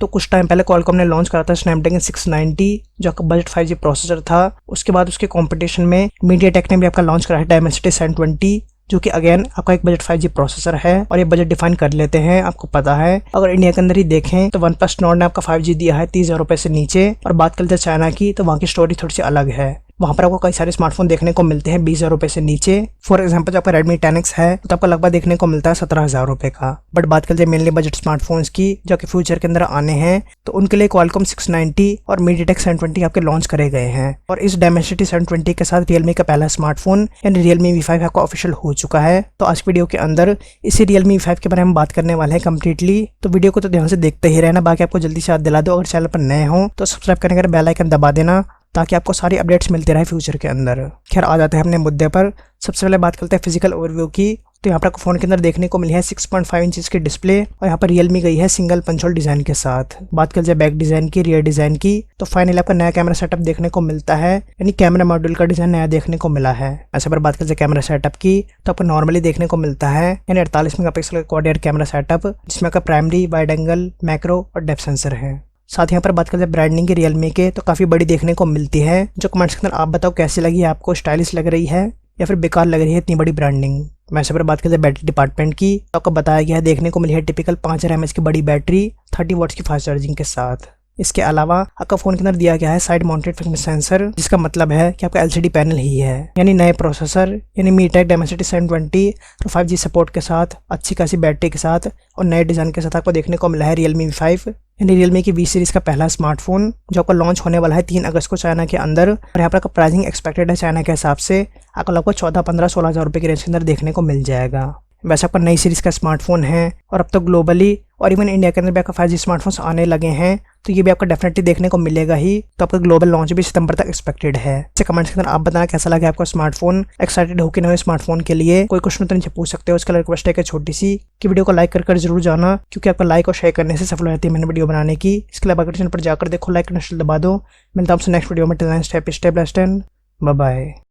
तो कुछ टाइम पहले क्वालकॉम ने लॉन्च करा था स्नैपड्रैगन 690 जो आपका बजट 5G प्रोसेसर था। उसके बाद उसके कंपटीशन में मीडियाटेक ने भी आपका लॉन्च करा है डायमेंसिटी 720 जो कि अगेन आपका एक बजट 5G प्रोसेसर है और ये बजट डिफाइन कर लेते हैं, आपको पता है। अगर इंडिया के अंदर ही देखें तो वन प्लस नॉर्ड ने आपका 5G दिया है 30,000 रुपये से नीचे। और बात करते हैं चाइना की तो वहाँ की स्टोरी थोड़ी सी अलग है। वहाँ पर आपको कई सारे स्मार्टफोन देखने को मिलते हैं 20,000 रुपये से नीचे। फॉर एग्जांपल जो आपका Redmi 10X है तो आपको लगभग देखने को मिलता है 17,000 रुपये का। बट बात करते हैं मेनली बजट स्मार्टफोन्स की जो कि फ्यूचर के अंदर आने हैं, तो उनके लिए क्वालकॉम 690 और मीडियाटेक 720 आपके लॉन्च करे गए हैं। और इस डायमेंसिटी 720 के साथ Realme का पहला स्मार्टफोन यानी Realme V5 आपका ऑफिशियल हो चुका है। तो आज वीडियो के अंदर इसी Realme V5 के बारे में बात करने वाले हैं कम्प्लीटली। तो वीडियो को तो ध्यान से देखते ही रहना। बाकी आपको जल्दी से याद दिला दो, अगर चैनल पर नए हो तो सब्सक्राइब करने का बेल आइकन दबा देना ताकि आपको सारी अपडेट्स मिलते रहे फ्यूचर के अंदर। खैर आ जाते हैं अपने मुद्दे पर। सबसे पहले बात करते हैं फिजिकल ओवरव्यू की। तो यहाँ पर आपको फोन के अंदर देखने को मिली है 6.5 इंचेस की डिस्प्ले और यहाँ पर Realme गई है सिंगल पंच होल डिजाइन के साथ। बात कर जाए बैक डिजाइन की, रियर डिजाइन की, तो फाइनली आपका नया कैमरा सेटअप देखने को मिलता है, यानी कैमरा मॉड्यूल का डिजाइन नया देखने को मिला है। ऐसे पर बात कर जाए कैमरा सेटअप की तो आपको नॉर्मली देखने को मिलता है यानी 48 मेगापिक्सल का क्वाड एयर कैमरा सेटअप जिसमें आपका प्राइमरी, वाइड एंगल, मैक्रो और डेप्थ सेंसर है। साथ ही यहाँ पर बात करते हैं ब्रांडिंग की Realme के तो काफ़ी बड़ी देखने को मिलती है। जो कमेंट्स के अंदर आप बताओ कैसी लगी है आपको, स्टाइलिश लग रही है या फिर बेकार लग रही है इतनी बड़ी ब्रांडिंग। वैसे पर बात करते हैं बैटरी डिपार्टमेंट की तो आपको बताया गया है देखने को मिली है टिपिकल 5000 mAh की बड़ी बैटरी 30 वाट्स की फास्ट चार्जिंग के साथ। इसके अलावा आपका फोन के अंदर दिया गया है साइड माउंटेड फिंगर सेंसर जिसका मतलब है कि आपका LCD पैनल ही है, यानी नए प्रोसेसर यानी मीडियाटेक डायमेंसिटी 720 और 5G सपोर्ट के साथ, अच्छी खासी बैटरी के साथ और नए डिजाइन के साथ आपको देखने को मिला है Realme V5 यानी Realme की V सीरीज का पहला स्मार्टफोन जो आपका लॉन्च होने वाला है 3 अगस्त को चाइना के अंदर। और यहाँ पर आपका प्राइसिंग एक्सपेक्टेड है चाइना के हिसाब से आपको लगभग 14, 15, 16,000 रुपये की रेंज के अंदर देखने को मिल जाएगा। वैसे आपका नई सीरीज का स्मार्टफोन है और अब तो ग्लोबली और इवन इंडिया के अंदर भी आपका 5G स्मार्टफोन्स आने लगे हैं, तो ये भी आपको डेफिनेटली देखने को मिलेगा ही। तो आपका ग्लोबल लॉन्च भी सितंबर तक एक्सपेक्टेड है। इसे कमेंट्स के अंदर आप बताना कैसा लगा आपका स्मार्टफोन, एक्साइटेड हो कि नहीं स्मार्टफोन के लिए। कोई क्वेश्चन तो नीचे पूछ सकते हो। उसका रिक्वेस्ट है कि छोटी सी कि वीडियो को लाइक कर जरूर जाना क्योंकि आपका लाइक और शेयर करने से सफल हो जाती है मैंने वीडियो बनाने की। इसके लिए चैनल पर जाकर देखो, लाइक करना दबा दो। मिलता हूं आपसे नेक्स्ट वीडियो में। Till then stay stable, bye bye.